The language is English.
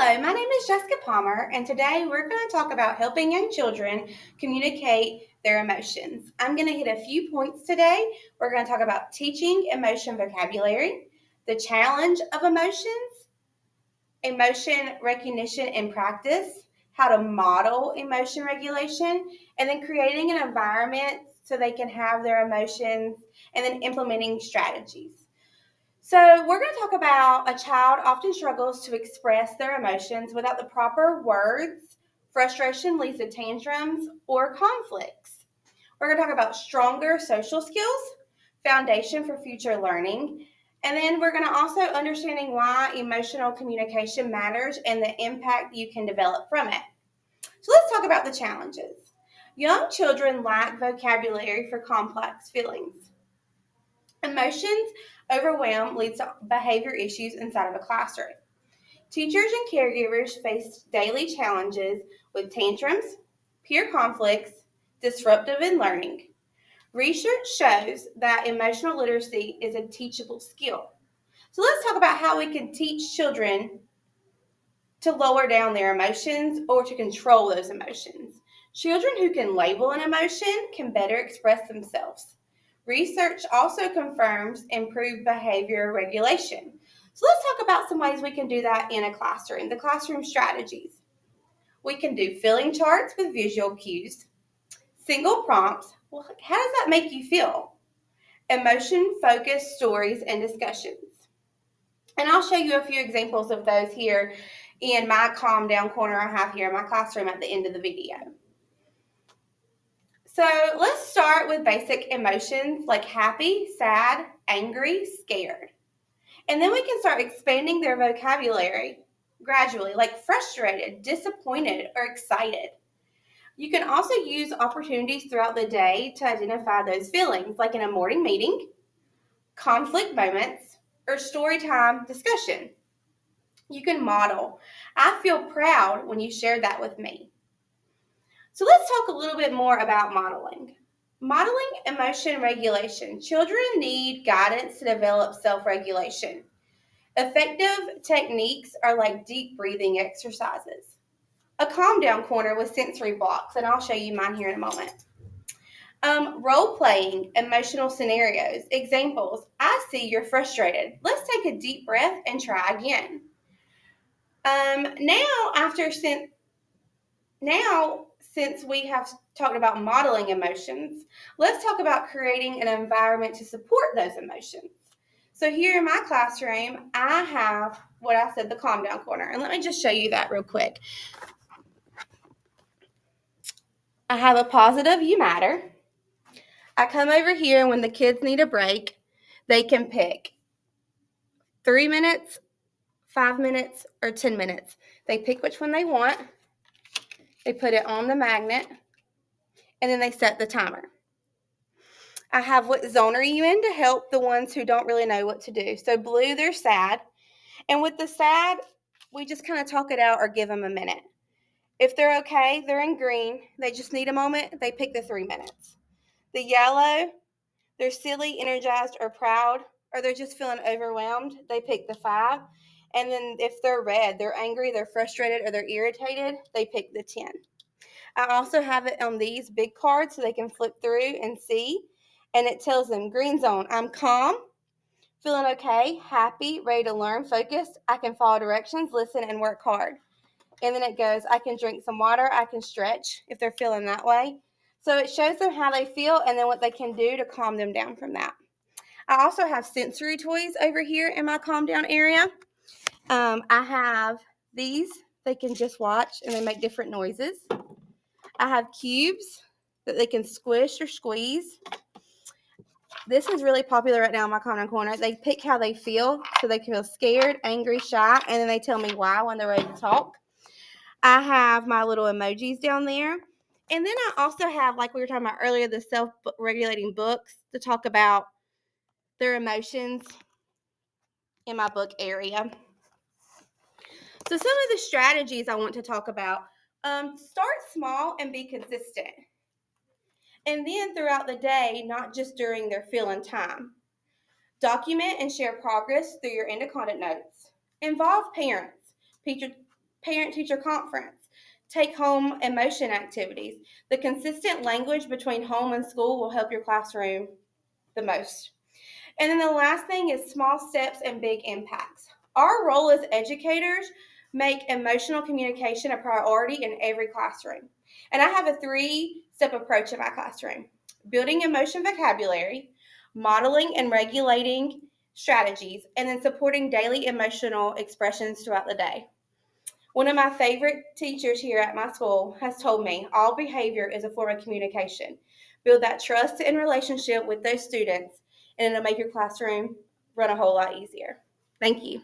Hello, my name is Jessica Palmer, and today we're going to talk about helping young children communicate their emotions. I'm going to hit a few points today. We're going to talk about teaching emotion vocabulary, the challenge of emotions, emotion recognition in practice, how to model emotion regulation, and then creating an environment so they can have their emotions, and then implementing strategies. So we're going to talk about a child often struggles to express their emotions without the proper words. Frustration leads to tantrums or conflicts. We're going to talk about stronger social skills, foundation for future learning, and then we're going to also understanding why emotional communication matters and the impact you can develop from it. So let's talk about the challenges. Young children lack vocabulary for complex feelings. Emotions overwhelm leads to behavior issues inside of a classroom. Teachers and caregivers face daily challenges with tantrums, peer conflicts, disruptive in learning. Research shows that emotional literacy is a teachable skill. So let's talk about how we can teach children to lower down their emotions or to control those emotions. Children who can label an emotion can better express themselves. Research also confirms improved behavior regulation. So let's talk about some ways we can do that in a classroom, the classroom strategies. We can do feeling charts with visual cues, single prompts. Well, how does that make you feel? Emotion-focused stories and discussions. And I'll show you a few examples of those here in my calm down corner I have here in my classroom at the end of the video. So let's start with basic emotions like happy, sad, angry, scared. And then we can start expanding their vocabulary gradually, like frustrated, disappointed, or excited. You can also use opportunities throughout the day to identify those feelings, like in a morning meeting, conflict moments, or story time discussion. You can model. I feel proud when you shared that with me. So let's talk a little bit more about modeling. Modeling emotion regulation. Children need guidance to develop self-regulation. Effective techniques are like deep breathing exercises. A calm down corner with sensory blocks, and I'll show you mine here in a moment. Role-playing emotional scenarios. Examples, I see you're frustrated. Let's take a deep breath and try again. Since we have talked about modeling emotions, let's talk about creating an environment to support those emotions. So here in my classroom, I have what I said, the calm down corner. And let me just show you that real quick. I have a positive you matter. I come over here, and when the kids need a break, they can pick 3 minutes, 5 minutes, or 10 minutes. They pick which one they want. They put it on the magnet, and then they set the timer. I have what zone are you in to help the ones who don't really know what to do. So blue, they're sad. And with the sad, we just kind of talk it out or give them a minute. If they're okay, they're in green. They just need a moment. They pick the 3 minutes. The yellow, they're silly, energized, or proud, or they're just feeling overwhelmed. They pick the 5. And then if they're red, they're angry, they're frustrated, or they're irritated, they pick the 10. I also have it on these big cards so they can flip through and see. And it tells them, green zone, I'm calm, feeling okay, happy, ready to learn, focused. I can follow directions, listen, and work hard. And then it goes, I can drink some water, I can stretch if they're feeling that way. So it shows them how they feel and then what they can do to calm them down from that. I also have sensory toys over here in my calm down area. I have these. They can just watch and they make different noises. I have cubes that they can squish or squeeze. This is really popular right now in my calm down corner. They pick how they feel. So they can feel scared, angry, shy, and then they tell me why when they're ready to talk. I have my little emojis down there. And then I also have, like we were talking about earlier, the self-regulating books to talk about their emotions in my book area. So some of the strategies I want to talk about, start small and be consistent. And then throughout the day, not just during their feeling time. Document and share progress through your independent notes. Involve parents. parent-teacher conference, take-home emotion activities. The consistent language between home and school will help your classroom the most. And then the last thing is small steps and big impacts. Our role as educators make emotional communication a priority in every classroom. And I have a 3-step approach in my classroom: building emotion vocabulary, modeling and regulating strategies, and then supporting daily emotional expressions throughout the day. One of my favorite teachers here at my school has told me all behavior is a form of communication. Build that trust and relationship with those students, and it'll make your classroom run a whole lot easier. Thank you.